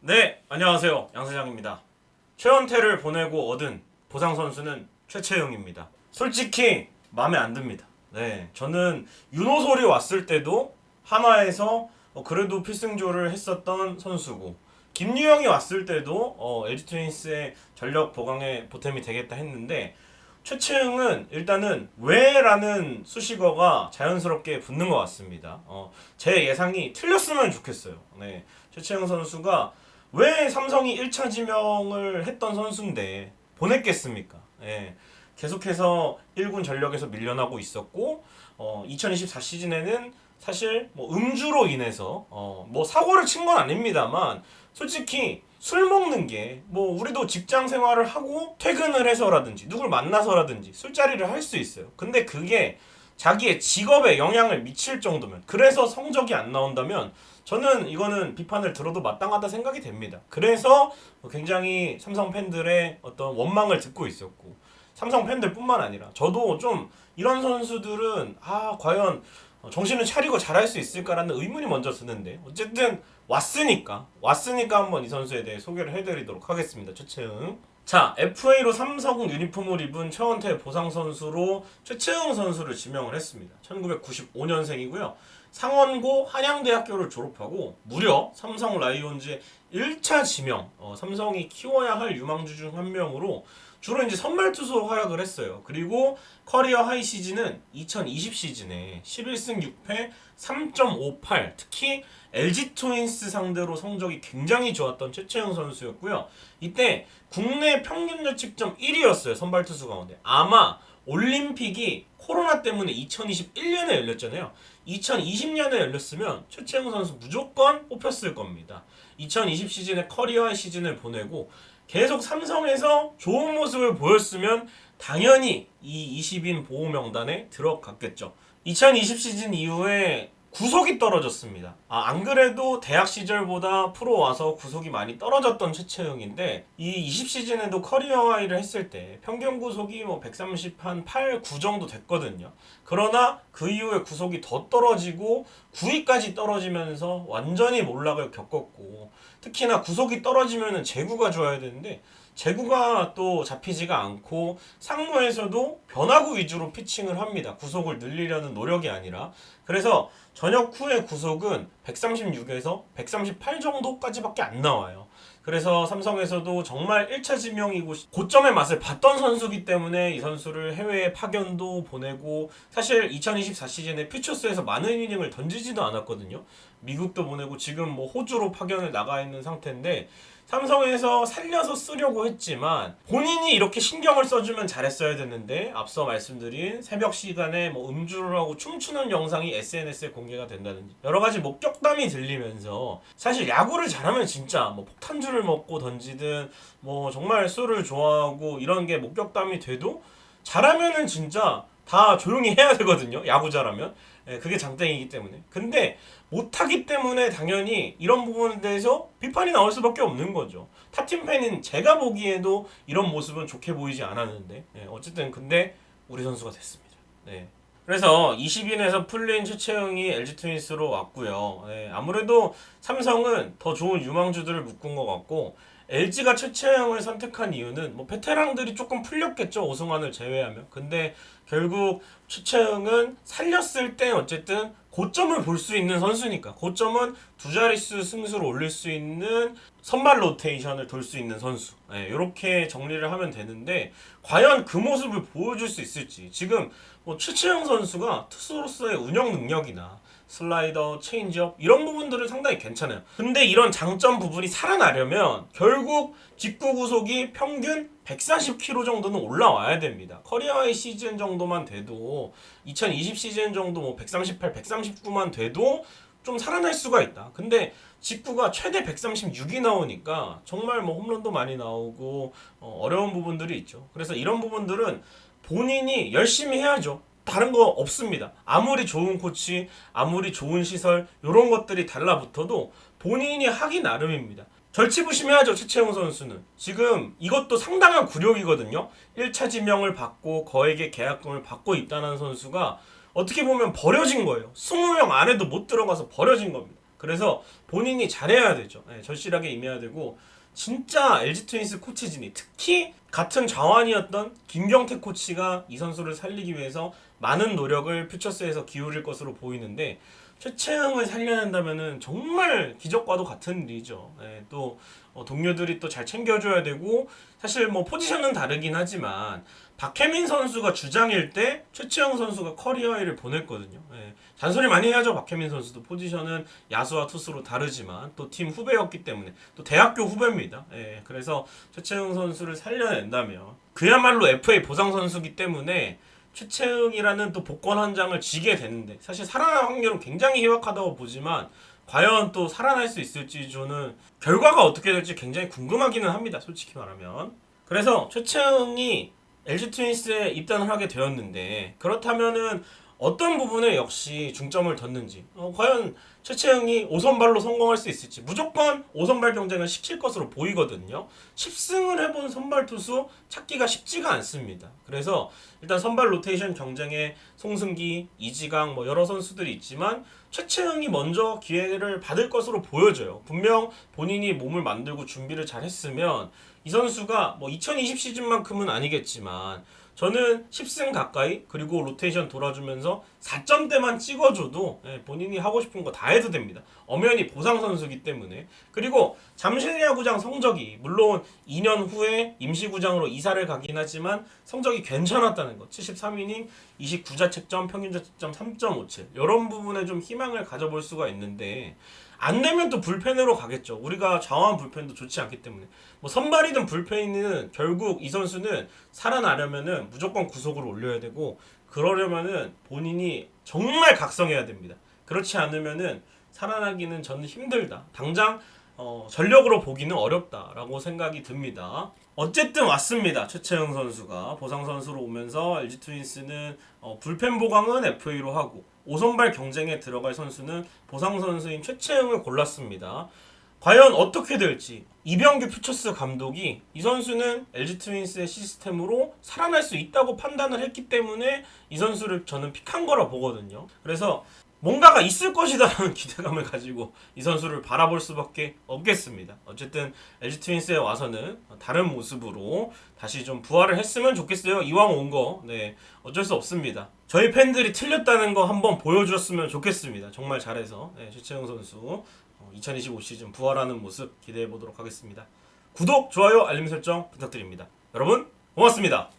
네, 안녕하세요. 양사장입니다. 최원태를 보내고 얻은 보상 선수는 최채영입니다. 솔직히 마음에 안 듭니다. 네, 저는 윤호솔이 왔을 때도 한화에서 그래도 필승조를 했었던 선수고, 김유영이 왔을 때도 LG 트윈스의 전력 보강에 보탬이 되겠다 했는데, 최채영은 일단은 왜라는 수식어가 자연스럽게 붙는 것 같습니다. 제 예상이 틀렸으면 좋겠어요. 네, 최채영 선수가 왜 삼성이 1차 지명을 했던 선수인데 보냈겠습니까? 예. 계속해서 1군 전력에서 밀려나고 있었고 2024 시즌에는 사실 뭐 음주로 인해서 뭐 사고를 친 건 아닙니다만 솔직히 술 먹는 게 뭐 우리도 직장 생활을 하고 퇴근을 해서라든지 누굴 만나서라든지 술자리를 할 수 있어요. 근데 그게 자기의 직업에 영향을 미칠 정도면, 그래서 성적이 안 나온다면 저는 이거는 비판을 들어도 마땅하다 생각이 됩니다. 그래서 굉장히 삼성 팬들의 어떤 원망을 듣고 있었고, 삼성 팬들뿐만 아니라 저도 좀 이런 선수들은 과연 정신을 차리고 잘할 수 있을까라는 의문이 먼저 드는데, 어쨌든 왔으니까 한번 이 선수에 대해 소개를 해드리도록 하겠습니다. 최채응. 자, FA로 삼성 유니폼을 입은 최원태 보상 선수로 최채응 선수를 지명을 했습니다. 1995년생이고요. 상원고 한양대학교를 졸업하고 무려 삼성 라이온즈의 1차 지명, 삼성이 키워야 할 유망주 중 한 명으로 주로 이제 선발 투수로 활약을 했어요. 그리고 커리어 하이 시즌은 2020 시즌에 11승 6패 3.58, 특히 LG 트윈스 상대로 성적이 굉장히 좋았던 최채영 선수였고요. 이때 국내 평균 자책점 1위였어요. 선발 투수 가운데. 아마 올림픽이 코로나 때문에 2021년에 열렸잖아요. 2020년에 열렸으면 최채영 선수 무조건 뽑혔을 겁니다. 2020 시즌에 커리어 시즌을 보내고 계속 삼성에서 좋은 모습을 보였으면 당연히 이 20인 보호 명단에 들어갔겠죠. 2020 시즌 이후에 구속이 떨어졌습니다. 안 그래도 대학 시절보다 프로 와서 구속이 많이 떨어졌던 최채영인데 이 20 시즌에도 커리어 하이를 했을 때 평균 구속이 뭐 130 한 8, 9 정도 됐거든요. 그러나 그 이후에 구속이 더 떨어지고 9위까지 떨어지면서 완전히 몰락을 겪었고, 특히나 구속이 떨어지면은 제구가 좋아야 되는데 제구가 또 잡히지가 않고 상무에서도 변화구 위주로 피칭을 합니다. 구속을 늘리려는 노력이 아니라. 그래서 전역 후의 구속은 136에서 138 정도까지밖에 안 나와요. 그래서 삼성에서도 정말 1차 지명이고 고점의 맛을 봤던 선수기 때문에 이 선수를 해외에 파견도 보내고, 사실 2024 시즌에 퓨처스에서 많은 이닝을 던지지도 않았거든요. 미국도 보내고 지금 뭐 호주로 파견을 나가 있는 상태인데 삼성에서 살려서 쓰려고 했지만 본인이 이렇게 신경을 써주면 잘했어야 됐는데, 앞서 말씀드린 새벽 시간에 뭐 음주를 하고 춤추는 영상이 SNS에 공개가 된다든지 여러 가지 목격담이 들리면서, 사실 야구를 잘하면 진짜 뭐 폭탄주를 먹고 던지든 뭐 정말 술을 좋아하고 이런 게 목격담이 돼도 잘하면은 진짜 다 조용히 해야 되거든요. 야구 잘하면. 그게 장땡이기 때문에. 근데 못하기 때문에 당연히 이런 부분에 대해서 비판이 나올 수밖에 없는 거죠. 타팀 팬인 제가 보기에도 이런 모습은 좋게 보이지 않았는데 어쨌든 근데 우리 선수가 됐습니다. 네. 그래서 20인에서 풀린 최채영이 LG 트윈스로 왔고요. 아무래도 삼성은 더 좋은 유망주들을 묶은 것 같고, LG가 최채영을 선택한 이유는 뭐 베테랑들이 조금 풀렸겠죠. 오승환을 제외하면. 근데 결국 최채영은 살렸을 때 어쨌든 고점을 볼 수 있는 선수니까, 고점은 두 자릿수 승수를 올릴 수 있는 선발 로테이션을 돌 수 있는 선수, 이렇게 정리를 하면 되는데 과연 그 모습을 보여줄 수 있을지. 지금 뭐 최채영 선수가 투수로서의 운영 능력이나 슬라이더, 체인지업 이런 부분들은 상당히 괜찮아요. 근데 이런 장점 부분이 살아나려면 결국 직구 구속이 평균 140km 정도는 올라와야 됩니다. 커리어의 시즌 정도만 돼도 2020 시즌 정도 뭐 138, 139만 돼도 좀 살아날 수가 있다. 근데 직구가 최대 136이 나오니까 정말 뭐 홈런도 많이 나오고 어려운 부분들이 있죠. 그래서 이런 부분들은 본인이 열심히 해야죠. 다른 거 없습니다. 아무리 좋은 코치, 아무리 좋은 시설 이런 것들이 달라붙어도 본인이 하기 나름입니다. 절치부심해야죠. 최채영 선수는 지금 이것도 상당한 굴욕이거든요. 1차 지명을 받고 거액의 계약금을 받고 있다는 선수가 어떻게 보면 버려진 거예요. 20명 안에도 못 들어가서 버려진 겁니다. 그래서 본인이 잘해야 되죠. 네, 절실하게 임해야 되고 진짜 LG 트윈스 코치진이 특히 같은 자완이었던 김경태 코치가 이 선수를 살리기 위해서 많은 노력을 퓨처스에서 기울일 것으로 보이는데 최채영을 살려낸다면은 정말 기적과도 같은 일이죠. 예, 또 동료들이 또 잘 챙겨줘야 되고 사실 뭐 포지션은 다르긴 하지만 박혜민 선수가 주장일 때 최채영 선수가 커리어를 보냈거든요. 예, 잔소리 많이 해야죠. 박혜민 선수도 포지션은 야수와 투수로 다르지만 또 팀 후배였기 때문에 또 대학교 후배입니다. 예, 그래서 최채영 선수를 살려낸다면 그야말로 FA 보상 선수기 때문에 최채응이라는 또 복권 한 장을 쥐게 되는데 사실 살아날 확률은 굉장히 희박하다고 보지만 과연 또 살아날 수 있을지 저는 결과가 어떻게 될지 굉장히 궁금하기는 합니다. 솔직히 말하면. 그래서 최채응이 LG 트윈스에 입단을 하게 되었는데 그렇다면은 어떤 부분에 역시 중점을 뒀는지 과연 최채영이 5선발로 성공할 수 있을지 무조건 5선발 경쟁을 시킬 것으로 보이거든요. 10승을 해본 선발 투수 찾기가 쉽지가 않습니다. 그래서 일단 선발 로테이션 경쟁에 송승기, 이지강 뭐 여러 선수들이 있지만 최채영이 먼저 기회를 받을 것으로 보여져요. 분명 본인이 몸을 만들고 준비를 잘 했으면 이 선수가 뭐 2020 시즌만큼은 아니겠지만 저는 10승 가까이 그리고 로테이션 돌아주면서 4점대만 찍어줘도 본인이 하고 싶은 거 다 해도 됩니다. 엄연히 보상 선수기 때문에. 그리고 잠실야구장 성적이 물론 2년 후에 임시구장으로 이사를 가긴 하지만 성적이 괜찮았다는 것. 73이닝 29자책점 평균자책점 3.57 이런 부분에 좀 희망을 가져볼 수가 있는데 안 되면 또 불펜으로 가겠죠. 우리가 좌완 불펜도 좋지 않기 때문에 뭐 선발이든 불펜이든 결국 이 선수는 살아나려면은 무조건 구속을 올려야 되고 그러려면은 본인이 정말 각성해야 됩니다. 그렇지 않으면은 살아나기는 저는 힘들다. 당장 전력으로 보기는 어렵다라고 생각이 듭니다. 어쨌든 왔습니다. 최채영 선수가 보상 선수로 오면서 LG 트윈스는 불펜 보강은 FA로 하고 5선발 경쟁에 들어갈 선수는 보상 선수인 최채영을 골랐습니다. 과연 어떻게 될지 이병규 퓨처스 감독이 이 선수는 LG 트윈스의 시스템으로 살아날 수 있다고 판단을 했기 때문에 이 선수를 저는 픽한 거라 보거든요. 그래서 뭔가가 있을 것이다라는 기대감을 가지고 이 선수를 바라볼 수밖에 없겠습니다. 어쨌든 LG 트윈스에 와서는 다른 모습으로 다시 좀 부활을 했으면 좋겠어요. 이왕 온 거 어쩔 수 없습니다. 저희 팬들이 틀렸다는 거 한번 보여주었으면 좋겠습니다. 정말 잘해서 최채영 선수 2025 시즌 부활하는 모습 기대해 보도록 하겠습니다. 구독, 좋아요, 알림 설정 부탁드립니다. 여러분 고맙습니다.